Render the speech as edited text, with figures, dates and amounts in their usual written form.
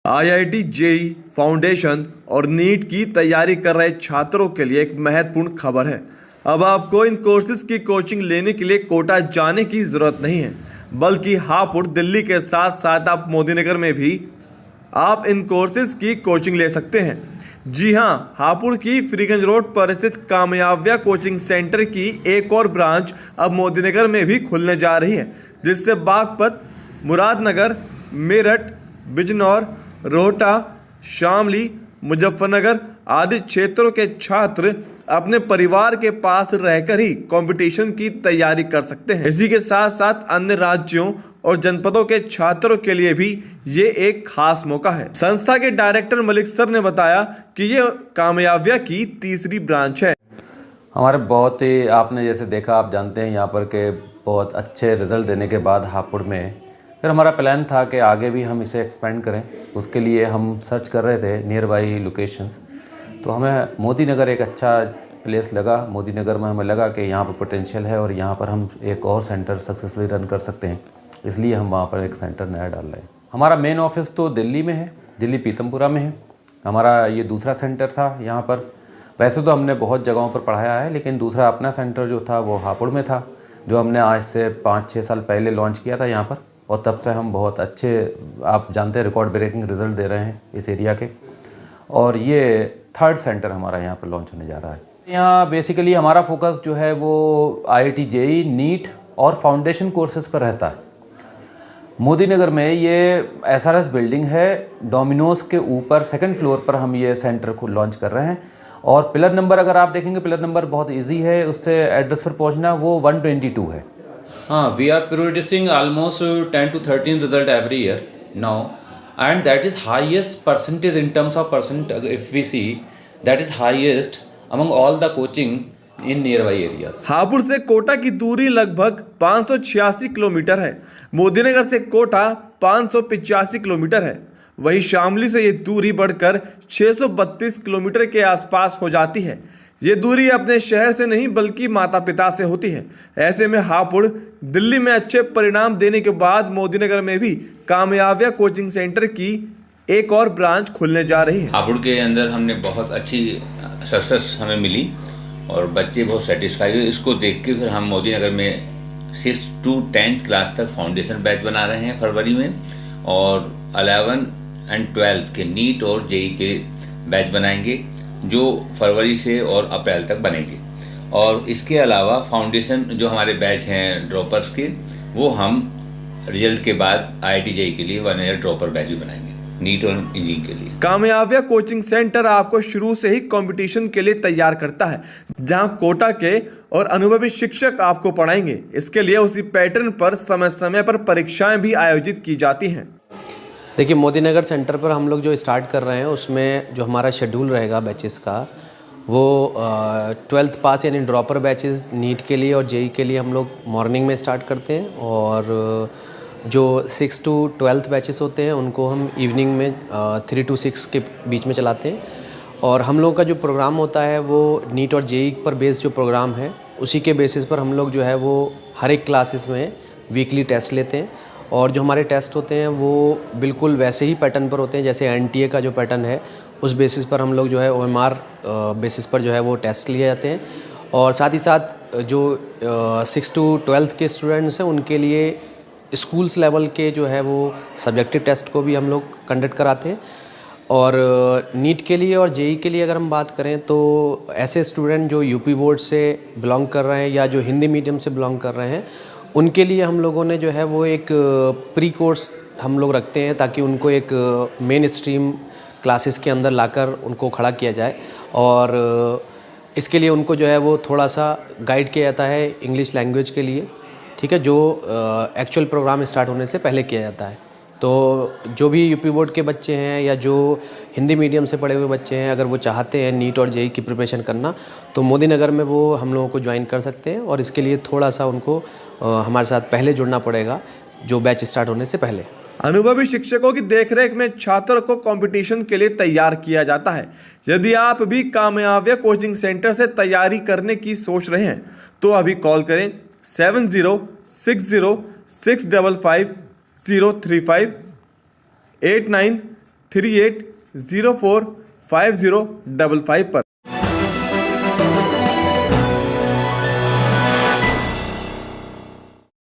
IIT JEE foundation और NEET की तैयारी कर रहे छात्रों के लिए एक महत्वपूर्ण खबर है। अब आपको इन कोर्सेज की कोचिंग लेने के लिए कोटा जाने की ज़रूरत नहीं है, बल्कि हापुड़ दिल्ली के साथ साथ आप मोदीनगर में भी आप इन कोर्सेज की कोचिंग ले सकते हैं। जी हां, हापुड़ की फ्रीगंज रोड पर स्थित कामयाबिया कोचिंग सेंटर की एक और ब्रांच अब मोदीनगर में भी खुलने जा रही है, जिससे बागपत, मुरादनगर, मेरठ, बिजनौर, रोहटा, शामली, मुजफ्फरनगर आदि क्षेत्रों के छात्र अपने परिवार के पास रहकर ही कंपटीशन की तैयारी कर सकते हैं। इसी के साथ साथ अन्य राज्यों और जनपदों के छात्रों के लिए भी ये एक खास मौका है। संस्था के डायरेक्टर मलिक सर ने बताया कि ये कामयाबिया की तीसरी ब्रांच है। हमारे बहुत ही, आपने जैसे देखा, आप जानते हैं यहाँ पर के बहुत अच्छे रिजल्ट देने के बाद हापुड़ में फिर हमारा प्लान था कि आगे भी हम इसे एक्सपेंड करें। उसके लिए हम सर्च कर रहे थे नियर बाई लोकेशंस, तो हमें मोदीनगर एक अच्छा प्लेस लगा। मोदीनगर में हमें लगा कि यहाँ पर पोटेंशियल है और यहाँ पर हम एक और सेंटर सक्सेसफुली रन कर सकते हैं, इसलिए हम वहाँ पर एक सेंटर नया डाल रहे हैं। हमारा मेन ऑफिस तो दिल्ली में है, दिल्ली पीतमपुरा में है। हमारा ये दूसरा सेंटर था यहाँ पर। वैसे तो हमने बहुत जगहों पर पढ़ाया है, लेकिन दूसरा अपना सेंटर जो था वो हापुड़ में था, जो हमने आज से 5-6 साल पहले लॉन्च किया था यहाँ पर। और तब से हम बहुत अच्छे, आप जानते हैं, रिकॉर्ड ब्रेकिंग रिजल्ट दे रहे हैं इस एरिया के। और ये थर्ड सेंटर हमारा यहाँ पर लॉन्च होने जा रहा है। यहाँ बेसिकली हमारा फोकस जो है वो आईआईटी जेईई, नीट और फाउंडेशन कोर्सेज पर रहता है। मोदीनगर में ये एसआरएस बिल्डिंग है, डोमिनोज के ऊपर सेकंड फ्लोर पर हम ये सेंटर को लॉन्च कर रहे हैं। और पिलर नंबर अगर आप देखेंगे, पिलर नंबर बहुत इजी है, उससे एड्रेस पर पहुँचना, वो 122 है। हाँ, we are producing almost 10 to 13 result every year now, and that is highest percentage in terms of percent. If we see, that is highest among all the coaching in nearby areas. Hapur से कोटा की दूरी लगभग 586 kilometre है। मोदीनगर से Kota 585 kilometre है। वहीं शामली से ये दूरी बढ़कर 632 किलोमीटर के आसपास हो जाती है। ये दूरी अपने शहर से नहीं बल्कि माता पिता से होती है। ऐसे में हापुड़ दिल्ली में अच्छे परिणाम देने के बाद मोदीनगर में भी कामयाबिया कोचिंग सेंटर की एक और ब्रांच खुलने जा रही है। हापुड़ के अंदर हमने बहुत अच्छी सक्सेस हमें मिली और बच्चे बहुत सेटिस्फाई हुए। इसको देख के फिर हम मोदीनगर में 6 to 10th क्लास तक फाउंडेशन बैच बना रहे हैं फरवरी में, और 11 and 12th के नीट और जेईई के बैच बनाएंगे, जो फरवरी से और अप्रैल तक बनेंगे। और इसके अलावा फाउंडेशन जो हमारे बैच हैं ड्रॉपर्स के, वो हम रिजल्ट के बाद आईआईटी जेईई के लिए 1 ईयर ड्रॉपर बैच भी बनाएंगे, नीट और इंजीनियरिंग के लिए। कामयाबिया कोचिंग सेंटर आपको शुरू से ही कंपटीशन के लिए तैयार करता है, जहां कोटा के और अनुभवी शिक्षक आपको पढ़ाएंगे। इसके लिए उसी पैटर्न पर समय समय पर परीक्षाएं भी आयोजित की जाती हैं। देखिए, मोदीनगर सेंटर पर हम लोग जो स्टार्ट कर रहे हैं, उसमें जो हमारा शेड्यूल रहेगा बैचेस का, वो 12th पास यानी ड्रॉपर बैचेस नीट के लिए और जेईई के लिए हम लोग मॉर्निंग में स्टार्ट करते हैं, और जो 6 to 12th बैचेस होते हैं उनको हम इवनिंग में 3 to 6 के बीच में चलाते हैं। और हम लोगों का जो प्रोग्राम होता है वो नीट और जेईई पर बेस्ड जो प्रोग्राम है, उसी के बेसिस पर हम लोग जो है वो हर एक क्लासेस में वीकली टेस्ट लेते हैं। और जो हमारे टेस्ट होते हैं वो बिल्कुल वैसे ही पैटर्न पर होते हैं जैसे एनटीए का जो पैटर्न है, उस बेसिस पर हम लोग जो है ओएमआर बेसिस पर जो है वो टेस्ट लिए जाते हैं। और साथ ही साथ जो 6 to 12th के स्टूडेंट्स हैं, उनके लिए स्कूल्स लेवल के जो है वो सब्जेक्टिव टेस्ट को भी हम लोग कंडक्ट कराते हैं। और नीट के लिए और जेईई के लिए अगर हम बात करें, तो ऐसे स्टूडेंट जो यूपी बोर्ड से बिलोंग कर रहे हैं या जो हिंदी मीडियम से बिलोंग कर रहे हैं, उनके लिए हम लोगों ने जो है वो एक प्री कोर्स हम लोग रखते हैं, ताकि उनको एक मेन स्ट्रीम क्लासेस के अंदर लाकर उनको खड़ा किया जाए। और इसके लिए उनको जो है वो थोड़ा सा गाइड किया जाता है इंग्लिश लैंग्वेज के लिए, ठीक है, जो एक्चुअल प्रोग्राम स्टार्ट होने से पहले किया जाता है। तो जो भी यूपी बोर्ड के बच्चे हैं या जो हिंदी मीडियम से पढ़े हुए बच्चे हैं, अगर वो चाहते हैं नीट और जेईई की प्रिपरेशन करना, तो मोदीनगर में वो हम लोगों को ज्वाइन कर सकते हैं। और इसके लिए थोड़ा सा उनको हमारे साथ पहले जुड़ना पड़ेगा, जो बैच स्टार्ट होने से पहले। अनुभवी शिक्षकों की देखरेख में छात्रों को कंपटीशन के लिए तैयार किया जाता है। यदि आप भी कामयाबिया कोचिंग सेंटर से तैयारी करने की सोच रहे हैं, तो अभी कॉल करें 7060655035 89 38045055 पर।